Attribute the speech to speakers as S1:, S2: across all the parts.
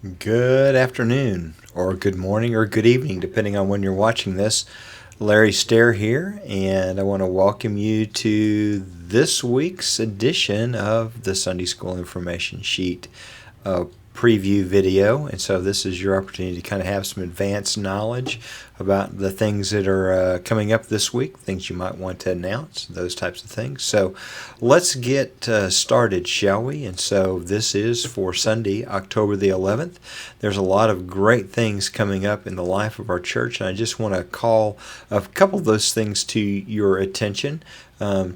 S1: Good afternoon, or good morning, or good evening, depending on when you're watching this. Larry Stair here, and I want to welcome you to this week's edition of the Sunday School Information Sheet preview video. And so this is your opportunity to kind of have some advanced knowledge about the things that are coming up this week, things you might want to announce, those types of things. So let's get started, shall we? And so this is for Sunday, October the 11th. There's a lot of great things coming up in the life of our church, and I just want to call a couple of those things to your attention.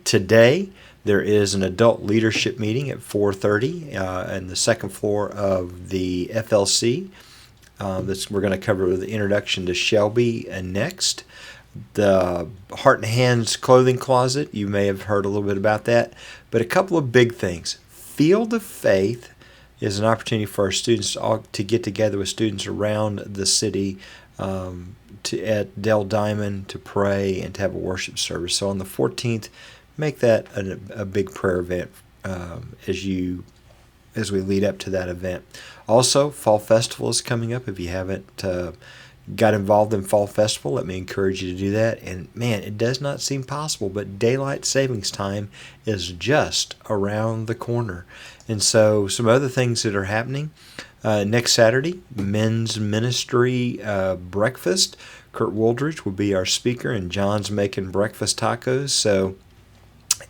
S1: Today, there is an adult leadership meeting at 4:30 on the second floor of the FLC. We're going to cover the introduction to Shelby next. The Heart and Hands clothing closet, you may have heard a little bit about that. But a couple of big things. Field of Faith is an opportunity for our students to get together with students around the city at Dell Diamond to pray and to have a worship service. So on the 14th, make that a big prayer event as we lead up to that event. Also, Fall Festival is coming up. If you haven't got involved in Fall Festival, let me encourage you to do that. And man, it does not seem possible, but daylight savings time is just around the corner. And so some other things that are happening. Next Saturday, men's ministry breakfast. Kurt Wooldridge will be our speaker, and John's making breakfast tacos. So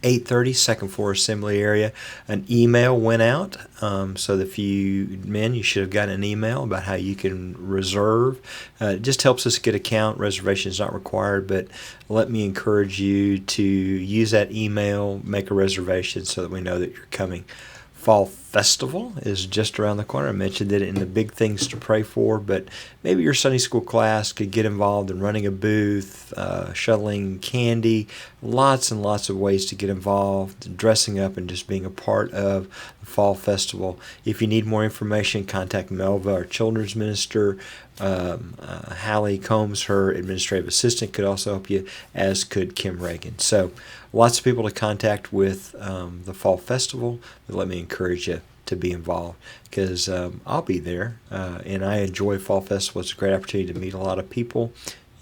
S1: 8:30, second floor assembly area. An email went out, so that if you should have gotten an email about how you can reserve. It just helps us get a count. Reservation is not required, but let me encourage you to use that email, make a reservation so that we know that you're coming. Fall Festival is just around the corner. I mentioned it in the big things to pray for, but maybe your Sunday school class could get involved in running a booth, shuttling candy, lots and lots of ways to get involved, dressing up and just being a part of the Fall Festival. If you need more information, contact Melva, our children's minister. Hallie Combs, her administrative assistant, could also help you, as could Kim Reagan. So lots of people to contact with the Fall Festival, but let me encourage you to be involved because I'll be there, and I enjoy Fall Festival. It's a great opportunity to meet a lot of people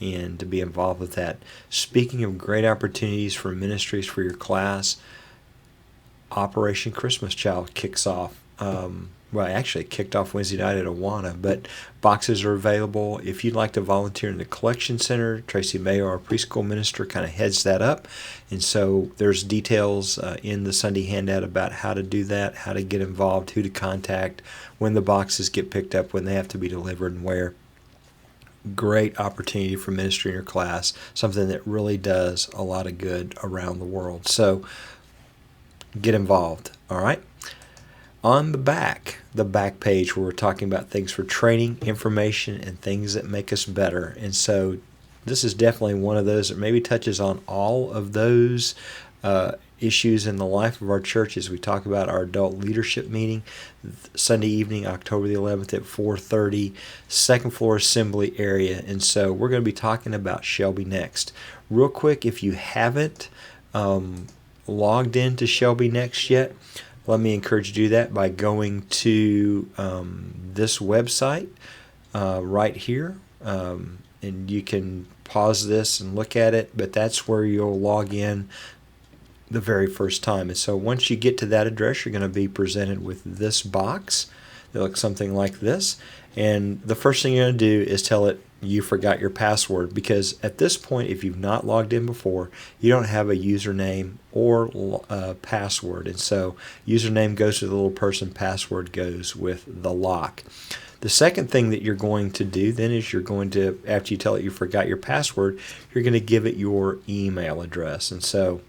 S1: and to be involved with that. Speaking of great opportunities for ministries for your class, Operation Christmas Child kicks off. Well, actually, it kicked off Wednesday night at Awana, but boxes are available. If you'd like to volunteer in the collection center, Tracy Mayo, our preschool minister, kind of heads that up. And so there's details in the Sunday handout about how to do that, how to get involved, who to contact, when the boxes get picked up, when they have to be delivered, and where. Great opportunity for ministry in your class, something that really does a lot of good around the world. So get involved, all right? On the back page, where we're talking about things for training, information, and things that make us better. And so this is definitely one of those that maybe touches on all of those issues in the life of our church as we talk about our adult leadership meeting Sunday evening, October the 11th at 4:30, second floor assembly area. And so we're going to be talking about Shelby next. Real quick, if you haven't logged into Shelby Next yet, let me encourage you to do that by going to this website right here. And you can pause this and look at it, but that's where you'll log in the very first time. And so once you get to that address, you're going to be presented with this box that looks something like this. And the first thing you're going to do is tell it you forgot your password, because at this point, if you've not logged in before, you don't have a username or password. And so username goes to the little person, password goes with the lock. The second thing that you're going to do then is you're going to, after you tell it you forgot your password, you're going to give it your email address. And so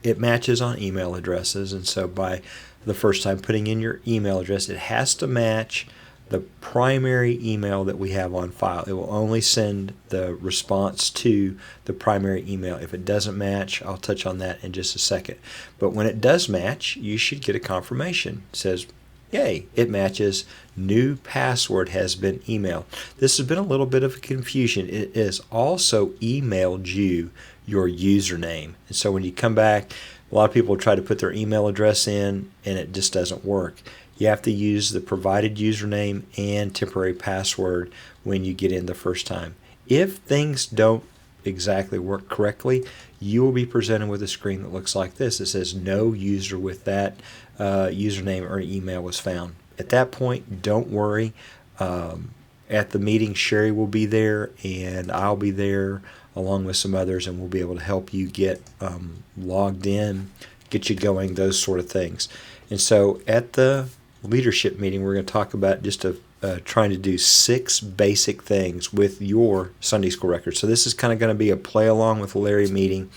S1: it matches on email addresses. And so by the first time putting in your email address, it has to match the primary email that we have on file. It will only send the response to the primary email. If it doesn't match, I'll touch on that in just a second. But when it does match, you should get a confirmation. It says, yay, it matches. New password has been emailed. This has been a little bit of a confusion. It has also emailed you your username. And so when you come back, a lot of people try to put their email address in and it just doesn't work. You have to use the provided username and temporary password when you get in the first time. If things don't exactly work correctly, you will be presented with a screen that looks like this. It says no user with that username or email was found. At that point, don't worry. At the meeting, Sherry will be there and I'll be there along with some others, and we'll be able to help you get logged in, get you going, those sort of things. And so at the leadership meeting, we're going to talk about just trying to do 6 basic things with your Sunday school record. So this is kind of going to be a play along with Larry meeting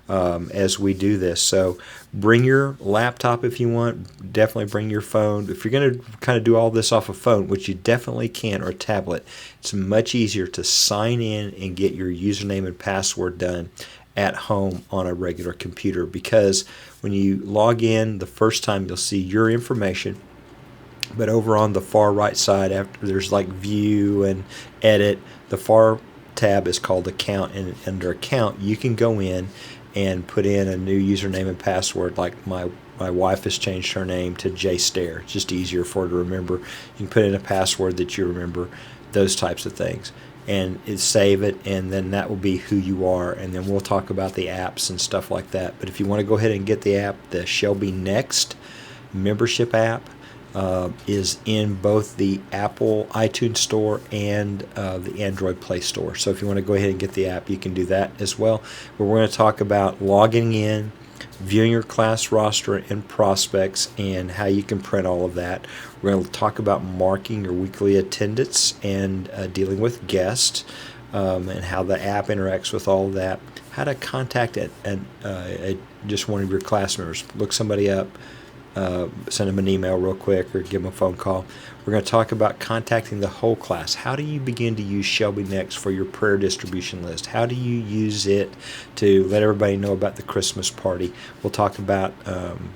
S1: as we do this. So bring your laptop if you want. Definitely bring your phone. If you're going to kind of do all this off a phone, which you definitely can, or a tablet, it's much easier to sign in and get your username and password done at home on a regular computer, because when you log in the first time, you'll see your information. But over on the far right side, after there's like view and edit, the far tab is called account, and under account you can go in and put in a new username and password. Like my wife has changed her name to J Stair. It's just easier for her to remember. You can put in a password that you remember, those types of things, and save it, and then that will be who you are. And then we'll talk about the apps and stuff like that. But if you want to go ahead and get the app, the Shelby Next membership app is in both the Apple iTunes Store and the Android Play Store. So if you want to go ahead and get the app, you can do that as well. But we're going to talk about logging in, viewing your class roster and prospects, and how you can print all of that. We're going to talk about marking your weekly attendance and dealing with guests, and how the app interacts with all of that. How to contact just one of your class members. Look somebody up. Send them an email real quick or give them a phone call. We're going to talk about contacting the whole class. How do you begin to use Shelby Next for your prayer distribution list? How do you use it to let everybody know about the Christmas party? We'll talk about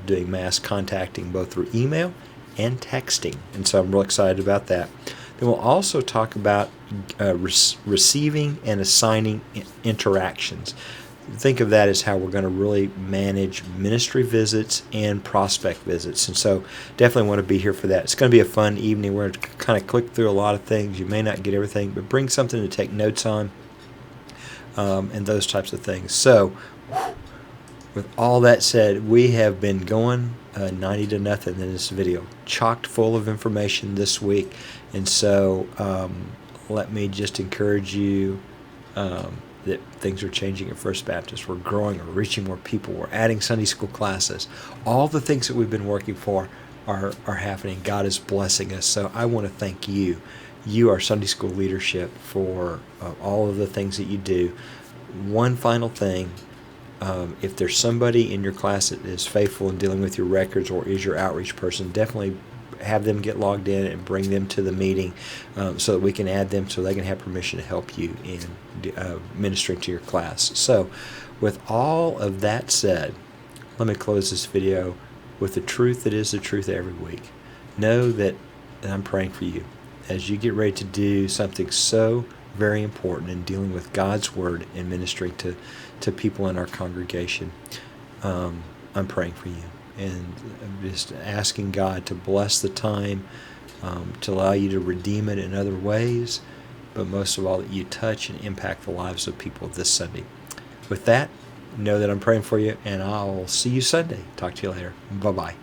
S1: doing mass contacting both through email and texting. And so I'm real excited about that. Then we'll also talk about receiving and assigning interactions. Think of that as how we're going to really manage ministry visits and prospect visits. And so definitely want to be here for that. It's going to be a fun evening. We're going to kind of click through a lot of things. You may not get everything, but bring something to take notes on, and those types of things. So with all that said, we have been going 90-0 in this video, chocked full of information this week. And so let me just encourage you that things are changing at First Baptist. We're growing, we're reaching more people, we're adding Sunday school classes. All the things that we've been working for are happening. God is blessing us. So I want to thank you, our Sunday school leadership, for all of the things that you do. One final thing, if there's somebody in your class that is faithful in dealing with your records or is your outreach person, definitely have them get logged in and bring them to the meeting, so that we can add them so they can have permission to help you in ministering to your class. So with all of that said, let me close this video with the truth that is the truth every week. Know that I'm praying for you as you get ready to do something so very important in dealing with God's Word and ministering to people in our congregation. I'm praying for you. And I'm just asking God to bless the time, to allow you to redeem it in other ways, but most of all that you touch and impact the lives of people this Sunday. With that, know that I'm praying for you, and I'll see you Sunday. Talk to you later. Bye-bye.